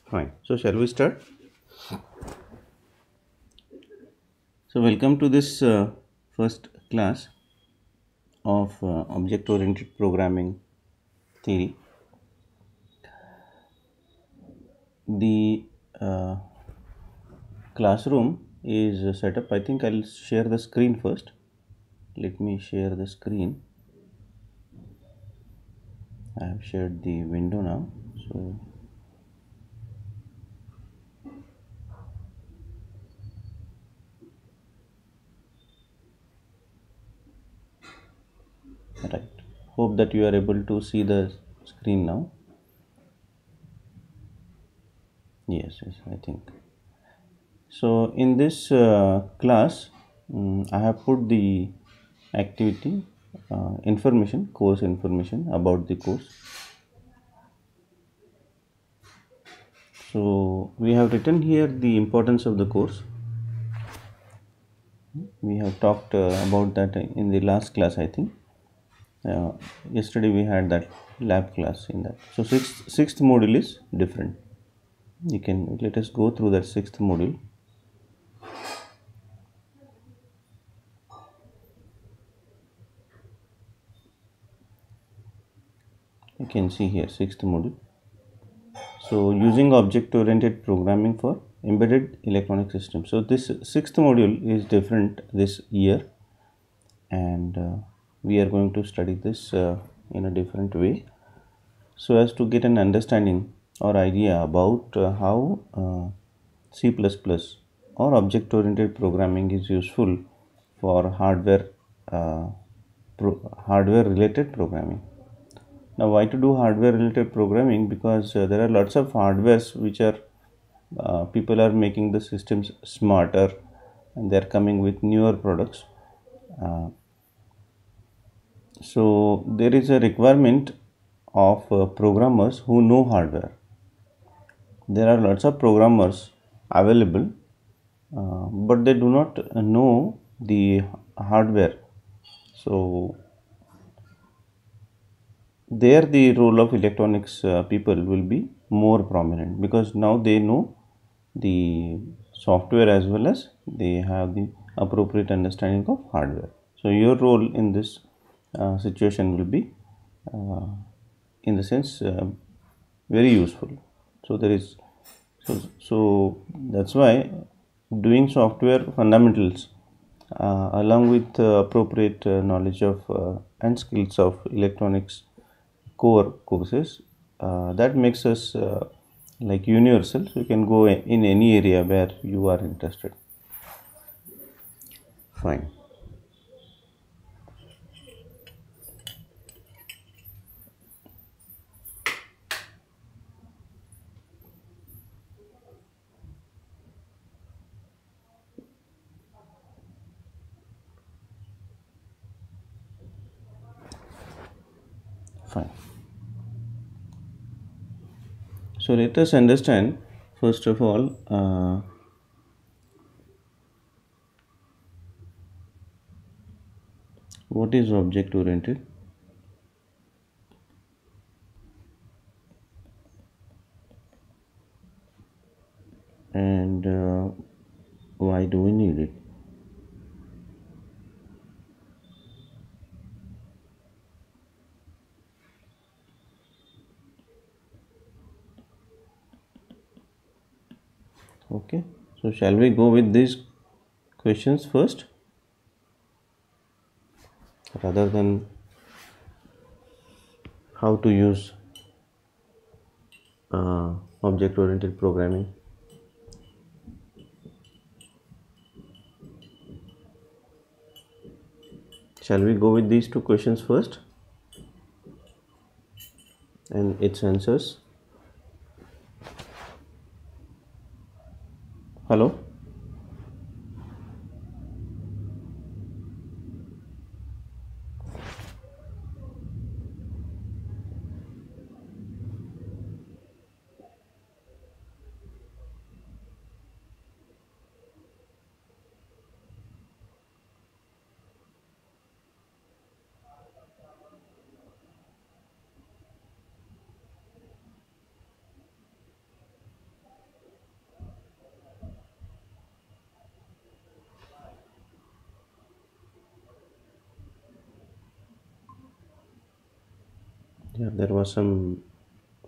Fine. So, shall we start? So, welcome to this first class of object oriented programming theory. The uh, classroom is set up. I think I'll share the screen first. Let me share the screen. I have shared the window now. So, right. Hope that you are able to see the screen now. Yes, I think. So, in this class, I have put the activity information, course information about the course. So, we have written here the importance of the course. We have talked about that in the last class, I think. Yesterday we had that lab class in that. So, sixth module is different. You can let us go through that sixth module. You can see here sixth module. So, using object oriented programming for embedded electronic systems. So, this sixth module is different this year, and we are going to study this in a different way so as to get an understanding or idea about how C++ or object oriented programming is useful for uh, hardware related programming. Now, why to do hardware related programming? Because there are lots of hardwares which are people are making the systems smarter, and they are coming with newer products. Uh, so there is a requirement of programmers who know hardware. There are lots of programmers available, but they do not know the hardware. So there the role of electronics people will be more prominent, because now they know the software as well as they have the appropriate understanding of hardware. So your role in this situation will be uh, in the sense very useful. So there is so that's why doing software fundamentals along with appropriate knowledge of and skills of electronics core courses, that makes us like universal, so you can go in any area where you are interested. Fine. Fine. So let us understand first of all what is object oriented and why do we need it. Okay, so shall we go with these questions first rather than how to use object oriented programming? Shall we go with these two questions first and its answers? Hello. Yeah, there was some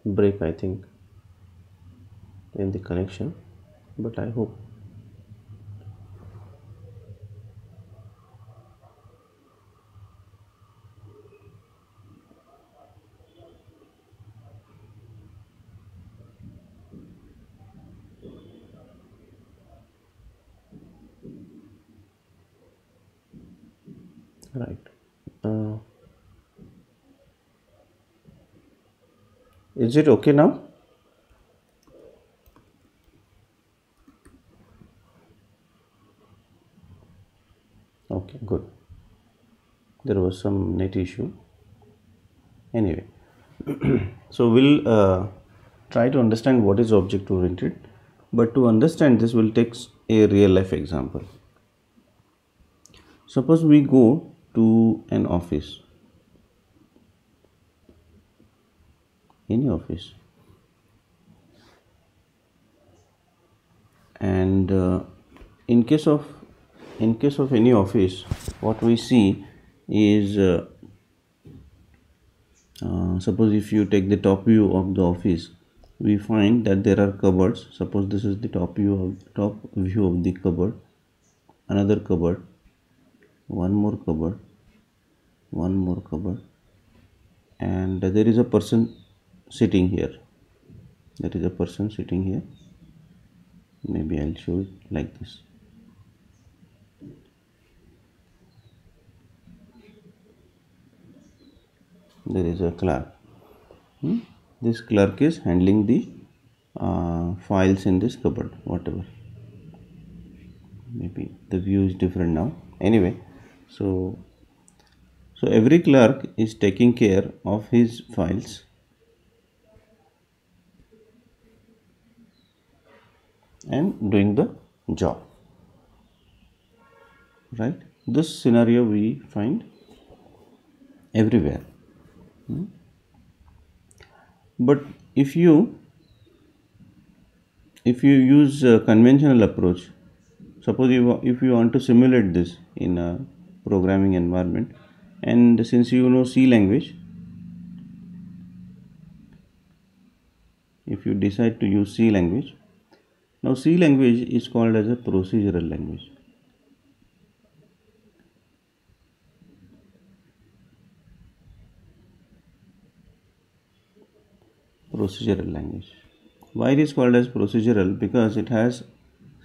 break, I think, in the connection, but I hope. Right. Uh, is it okay now? Okay, good. There was some net issue. Anyway, so we'll try to understand what is object oriented, but to understand this, we'll take a real life example. Suppose we go to an office, any office, and in case of any office, what we see is suppose if you take the top view of the office, we find that there are cupboards. Suppose this is the top view of the cupboard, another cupboard, one more cupboard, one more cupboard, and there is a person sitting here. There is a person sitting here. Maybe I'll show it like this. There is a clerk. This clerk is handling the files in this cupboard, whatever. Maybe the view is different now. Anyway, so every clerk is taking care of his files and doing the job. Right? This scenario we find everywhere. But if you use a conventional approach, suppose if you want to simulate this in a programming environment, and since you know C language, if you decide to use C language, now C language is called as a procedural language. Procedural language. Why it is called as procedural? Because it has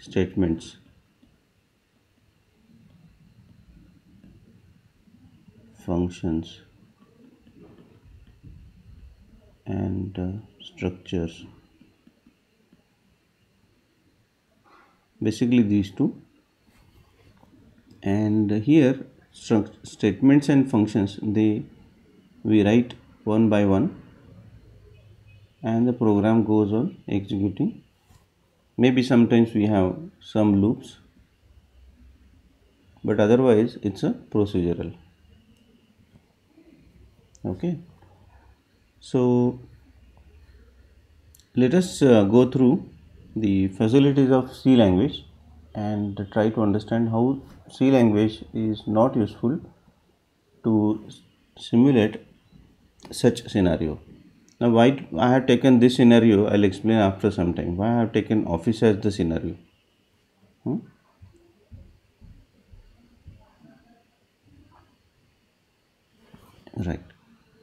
statements, functions, and structures. Basically these two. And here statements and functions, we write one by one, and the program goes on executing. Maybe sometimes we have some loops, but otherwise it's a procedural. Okay, so let us go through the facilities of C language and try to understand how C language is not useful to simulate such scenario. Now why I have taken this scenario, I'll explain after some time why I have taken office as the scenario. Right.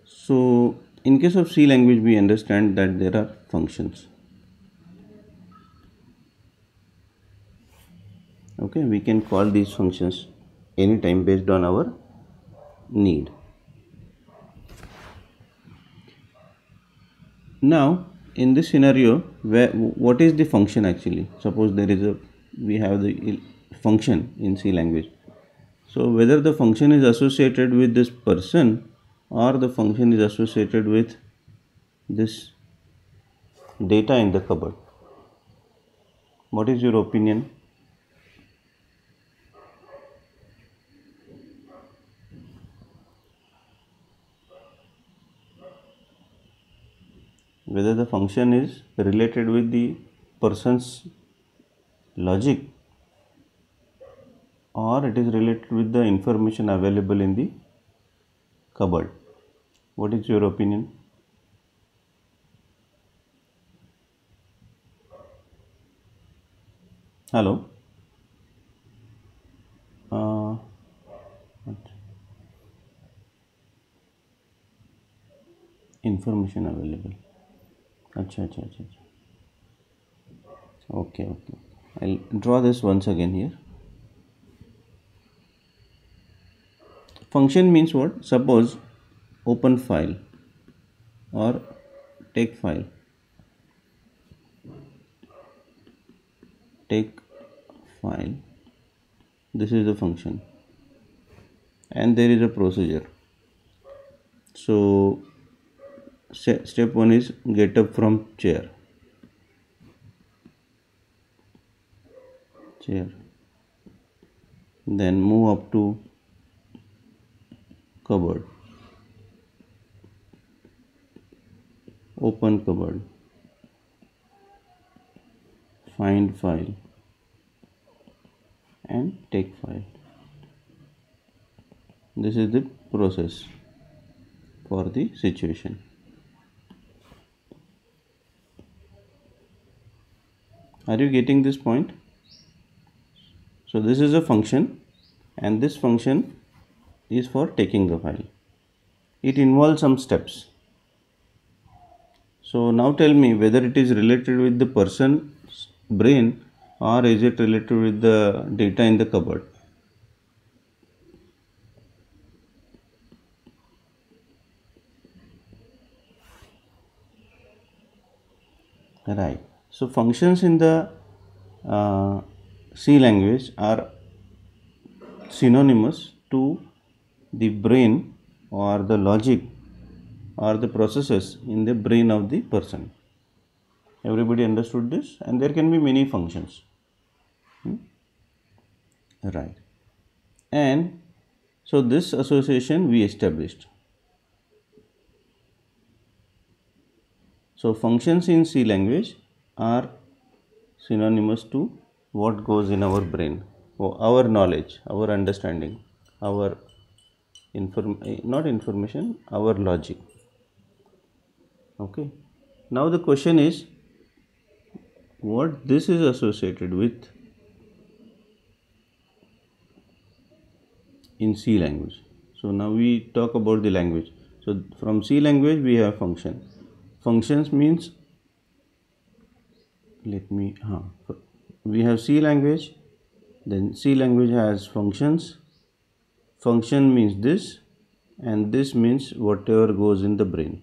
So in case of C language, we understand that there are functions. Okay, we can call these functions anytime based on our need. Now in this scenario, what is the function actually? Suppose we have the function in C language. So whether the function is associated with this person or the function is associated with this data in the cupboard. What is your opinion? Whether the function is related with the person's logic or it is related with the information available in the cupboard. What is your opinion? Hello. Uh, information available. अच्छा अच्छा अच्छा अच्छा. Okay, okay. I'll draw this once again here. Function means what? Suppose open file or take file. Take file. This is the function, and there is a procedure. So step 1 is get up from chair. Then move up to cupboard. Open cupboard. Find file and take file. This is the process for the situation. Are you getting this point? So this is a function, and this function is for taking the file. It involves some steps. So now tell me whether it is related with the person's brain or is it related with the data in the cupboard. Right. So functions in the C language are synonymous to the brain or the logic or the processes in the brain of the person. Everybody understood this? And there can be many functions. Right. And so this association we established. So functions in C language are synonymous to what goes in our brain, or our knowledge, our understanding, our not information, our logic. Okay. Now the question is what this is associated with in C language. So now we talk about the language. So from C language we have function. Functions means we have C language, then C language has functions. Function means this, and this means whatever goes in the brain.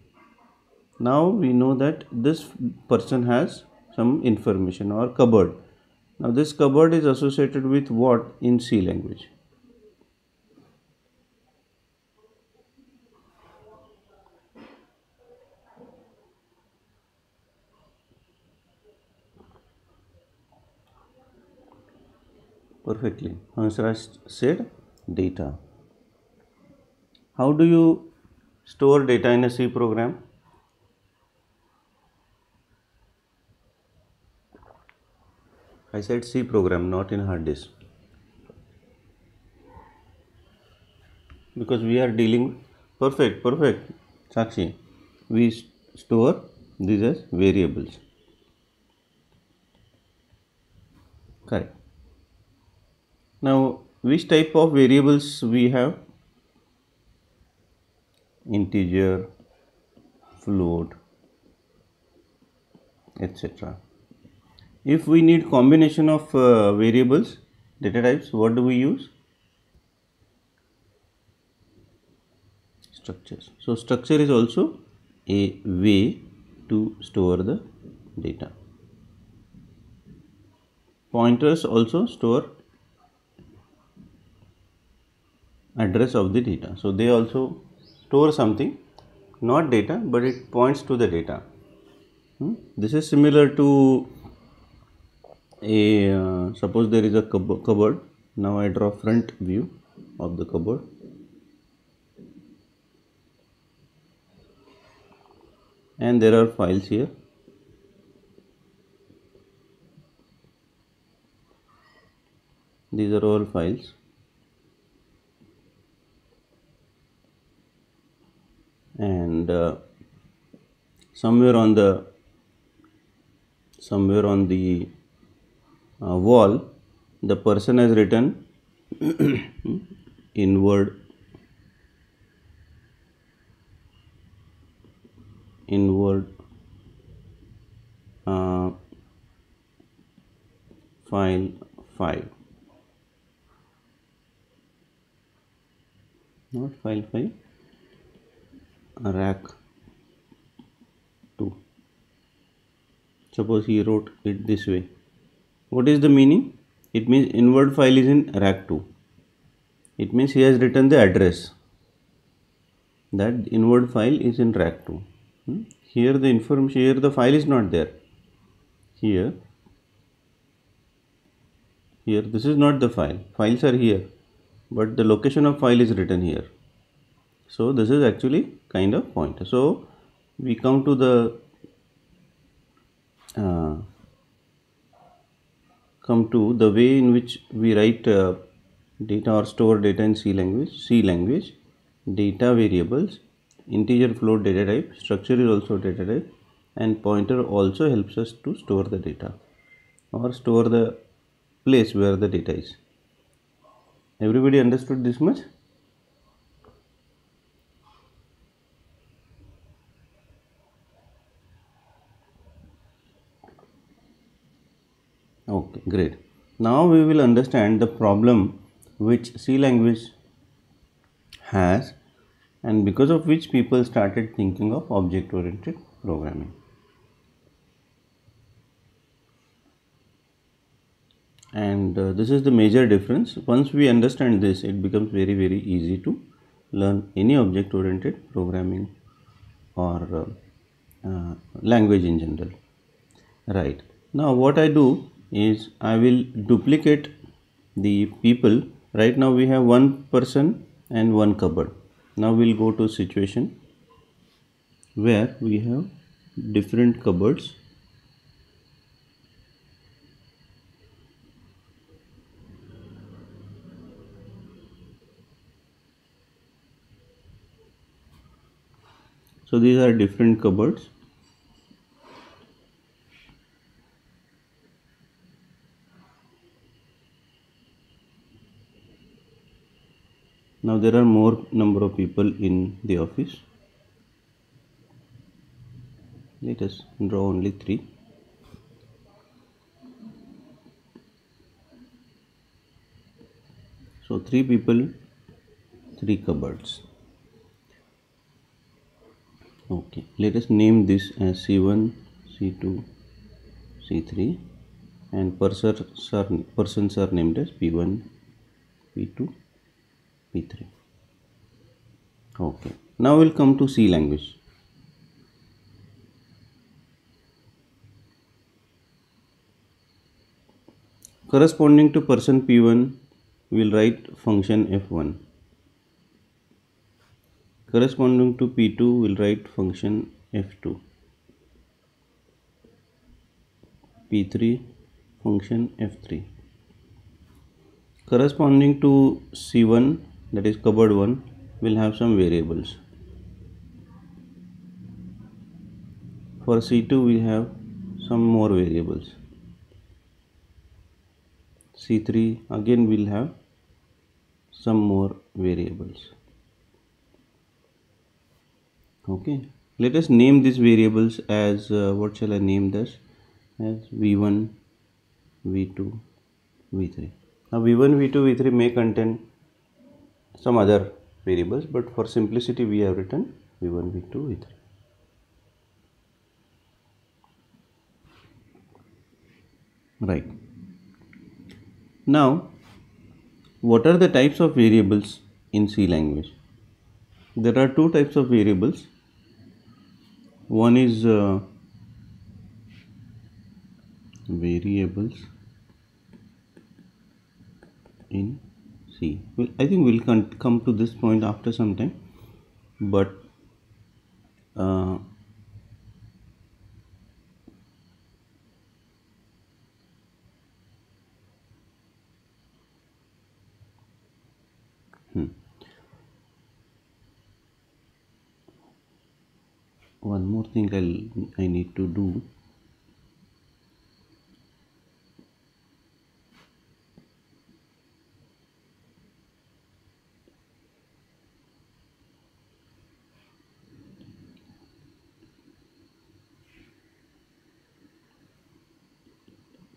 Now we know that this person has some information or cupboard. Now this cupboard is associated with what in C language? Perfectly. Hansraj said data. How do you store data in a C program? I said C program, not in hard disk. Because we are dealing perfect, Sakshi. We store these as variables. Correct. Now, which type of variables we have? Integer, float, etc. If we need combination of variables, data types, what do we use? Structures. So structure is also a way to store the data. Pointers also store address of the data. So they also store something, not data, but it points to the data. This is similar to a suppose there is a cupboard. Now I draw front view of the cupboard. And there are files here. These are all files. And somewhere on the wall, the person has written inward inward uh, file 5, not file 5, rack 2. Suppose he wrote it this way. What is the meaning? It means inward file is in rack 2. It means he has written the address. That inward file is in rack 2. Here the information, here the file is not there. Here this is not the file. Files are here, but the location of file is written here. So this is actually kind of pointer. So we come to the way in which we write data or store data in C language, data variables, integer float data type, structure is also data type, and pointer also helps us to store the data or store the place where the data is. Everybody understood this much? Okay, great. Now we will understand the problem which C language has, and because of which people started thinking of object oriented programming. And this is the major difference. Once we understand this, it becomes very easy to learn any object oriented programming or language in general. Right. Now what I do is I will duplicate the people. Right now we have one person and one cupboard. Now we'll go to situation where we have different cupboards. So these are different cupboards. Now there are more number of people in the office. Let us draw only 3. So 3 people, 3 cupboards. Okay, let us name this as C1, C2, C3, and persons are named as P1, P2, P3. Okay, now we'll come to C language. Corresponding to person P1, we'll write function F1. Corresponding to P2, we'll write function F2. P3, function F3. Corresponding to C1, that is cupboard 1, we'll have some variables. For C2, we have some more variables. C3, again we'll have some more variables. Okay, let us name these variables as what shall I name this as V1, V2, V3. Now V1, V2, V3 may contain some other variables, but for simplicity we have written V1, V2, V3. Right. Now, what are the types of variables in C language? There are 2 types of variables. One is variables in C. Well, I think we'll come to this point after some time, but one more thing I need to do.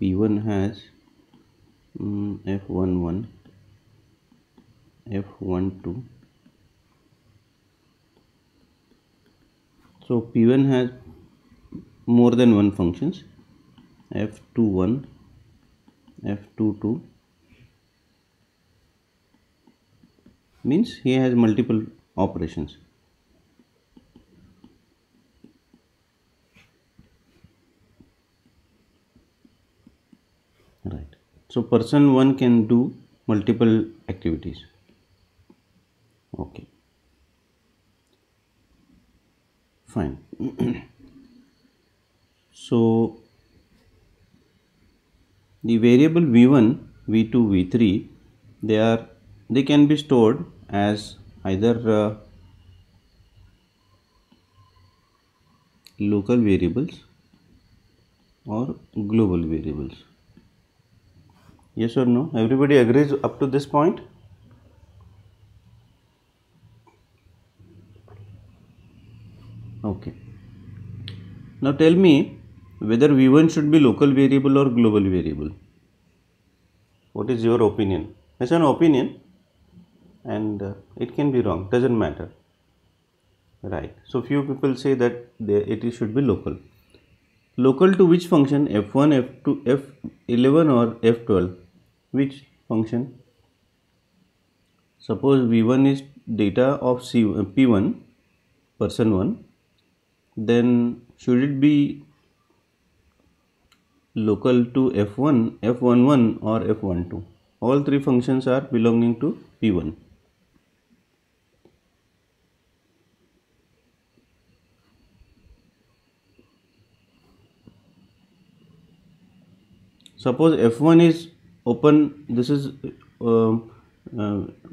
P1 has F11, F12. So P1 has more than one functions, F21, F22, means he has multiple operations. Right. So person 1 can do multiple activities. Okay. Fine. So the variable v1, v2, v3, they can be stored as either local variables or global variables. Yes or no? Everybody agrees up to this point? Okay. Now tell me whether v1 should be local variable or global variable. What is your opinion? It's an opinion, and it can be wrong, doesn't matter. Right. So few people say that it should be local. Local to which function? F1, F2, F11 or F12? Which function? Suppose V1 is data of P1, person 1, then should it be local to F1, F11 or F12? All three functions are belonging to P1. Suppose F1 is open, this is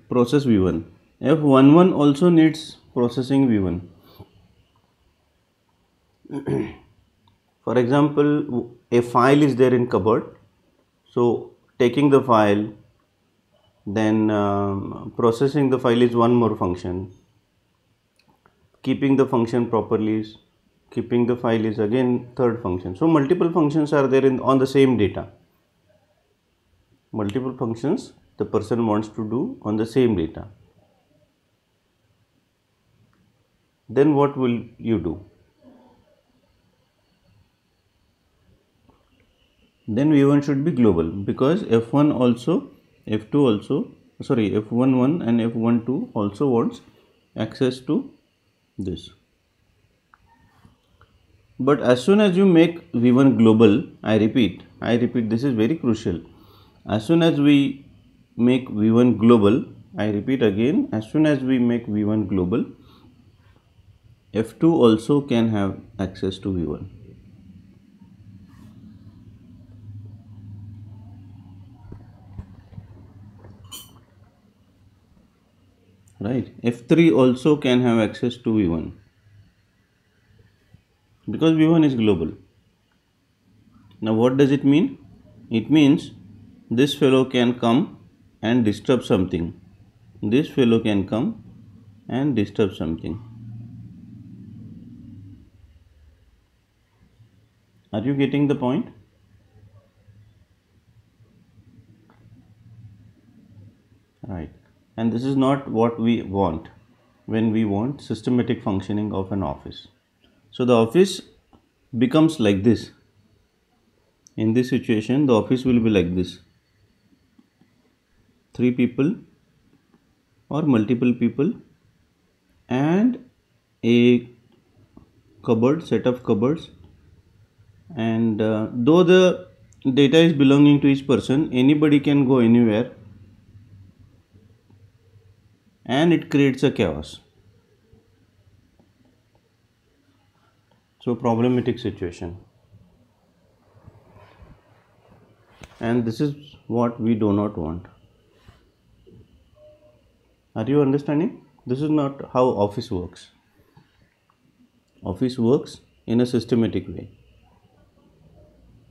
process V1. F11 also needs processing V1. For example, a file is there in cupboard. So taking the file, then processing the file is one more function. Keeping the function properly, keeping the file is again third function. So multiple functions are there on the same data. Multiple functions the person wants to do on the same data. Then what will you do? Then V1 should be global, because F1 also, F2 also, sorry, F11 and F12 also wants access to this. But as soon as you make V1 global, I repeat, this is very crucial. As soon as we make V1 global, I repeat again, as soon as we make V1 global, F2 also can have access to V1. Right, F3 also can have access to V1, because V1 is global. Now what does it mean? It means this fellow can come and disturb something. This fellow can come and disturb something. Are you getting the point? Right. And this is not what we want when we want systematic functioning of an office. So the office becomes like this. In this situation, the office will be like this. 3 people or multiple people and a cupboard, set of cupboards, and though the data is belonging to each person, anybody can go anywhere, and it creates a chaos. So problematic situation, and this is what we do not want. Are you understanding? This is not how office works. Office works in a systematic way.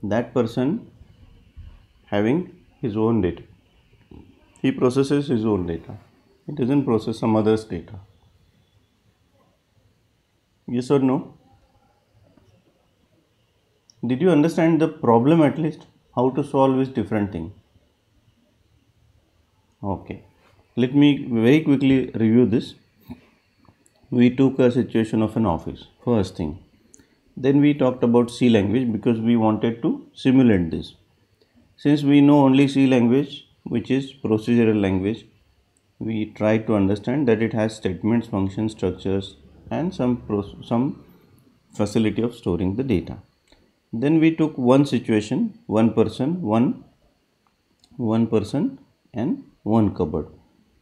That person having his own data, he processes his own data. He doesn't process some other's data. Yes or no? Did you understand the problem at least? how to solve is different thing. Okay, let me very quickly review this. We took a situation of an office, first thing. Then we talked about C language because we wanted to simulate this. Since we know only C language, which is procedural language, we try to understand that it has statements, functions, structures, and some facility of storing the data. Then we took one situation, one person, one person and one cupboard.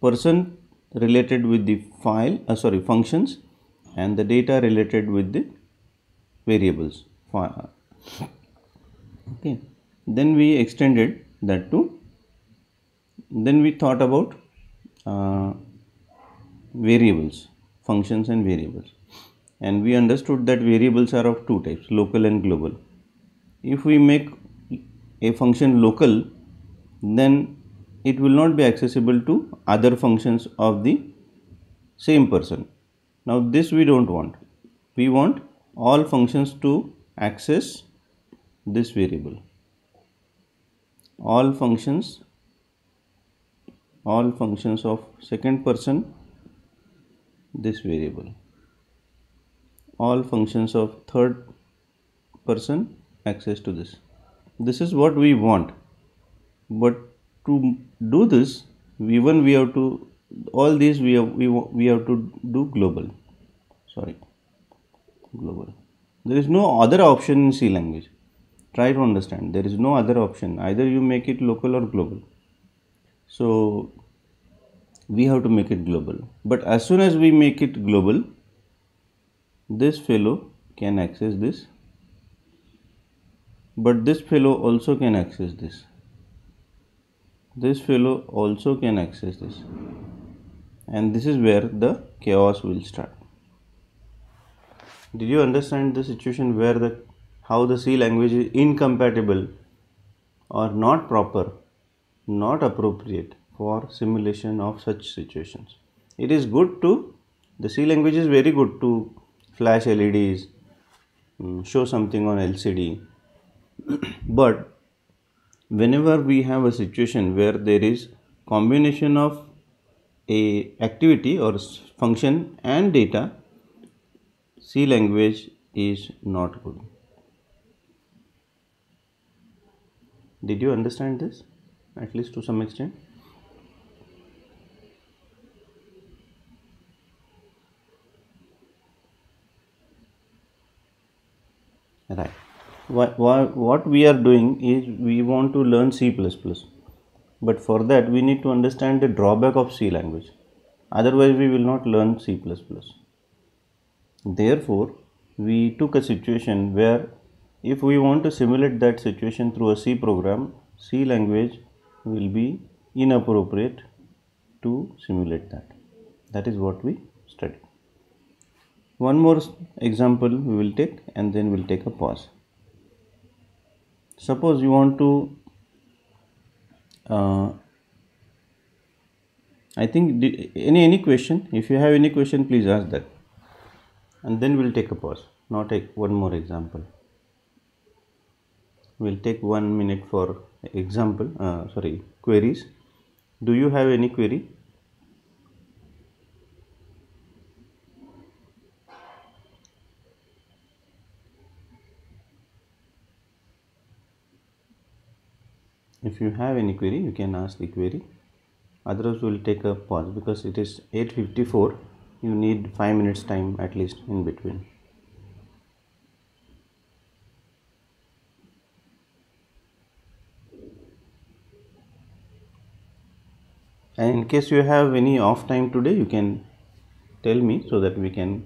Person related with the functions, and the data related with the variables. Okay, then we extended that to, then we thought about variables, functions and variables, and we understood that variables are of two types, local and global. If we make a function local, then it will not be accessible to other functions of the same person. Now this we don't want. We want all functions to access this variable. All functions of second person, this variable. All functions of third person, access to this. This is what we want. But to do this, we have to, all these we have to do global. Global. There is no other option in C language. Try to understand. There is no other option. Either you make it local or global. So we have to make it global. But as soon as we make it global, this fellow can access this. But this fellow also can access this. This fellow also can access this. And this is where the chaos will start. Did you understand the situation where how the C language is incompatible or not proper, not appropriate for simulation of such situations? It is good to, the C language is very good to flash LEDs, show something on LCD, but whenever we have a situation where there is combination of a activity or function and data, C language is not good. Did you understand this, at least to some extent? Right. What we are doing is we want to learn C++, but for that we need to understand the drawback of C language. Otherwise we will not learn C++. Therefore, we took a situation where if we want to simulate that situation through a C program, C language will be inappropriate to simulate that. That is what we studied. One more example we will take and then we'll take a pause. Suppose you want to, I think any question, if you have any question, please ask that. And then we'll take a pause. Now take one more example. We'll take 1 minute for queries. Do you have any query? If you have any query, you can ask the query. Otherwise, we'll take a pause because it is 8:54. You need 5 minutes time at least in between. And in case you have any off time today, you can tell me so that we can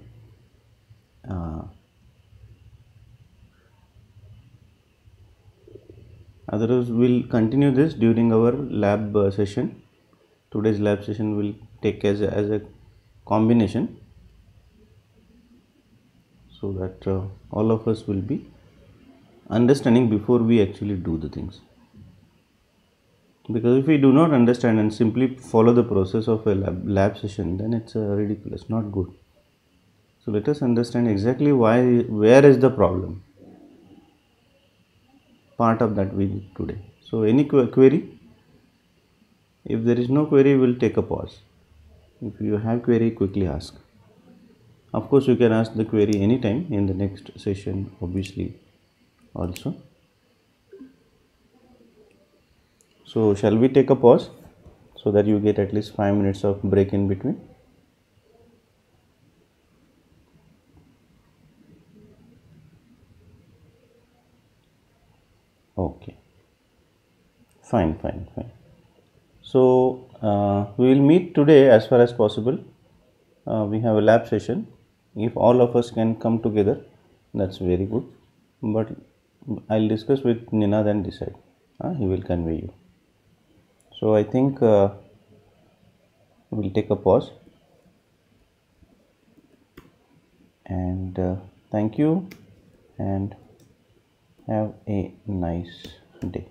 otherwise we'll continue this during our lab session. Today's lab session will take as a combination, so that all of us will be understanding before we actually do the things. Because if we do not understand and simply follow the process of a lab session, then it's ridiculous, not good. So let us understand exactly where is the problem. part of that we did today. So any query? If there is no query, we will take a pause. If you have query, quickly ask. Of course, you can ask the query anytime in the next session, obviously, also. So shall we take a pause so that you get at least 5 minutes of break in between? Okay, fine. So we will meet today as far as possible. We have a lab session. If all of us can come together, that's very good. But I'll discuss with Ninad and decide. He will convey you. So I think we'll take a pause. And thank you and have a nice day.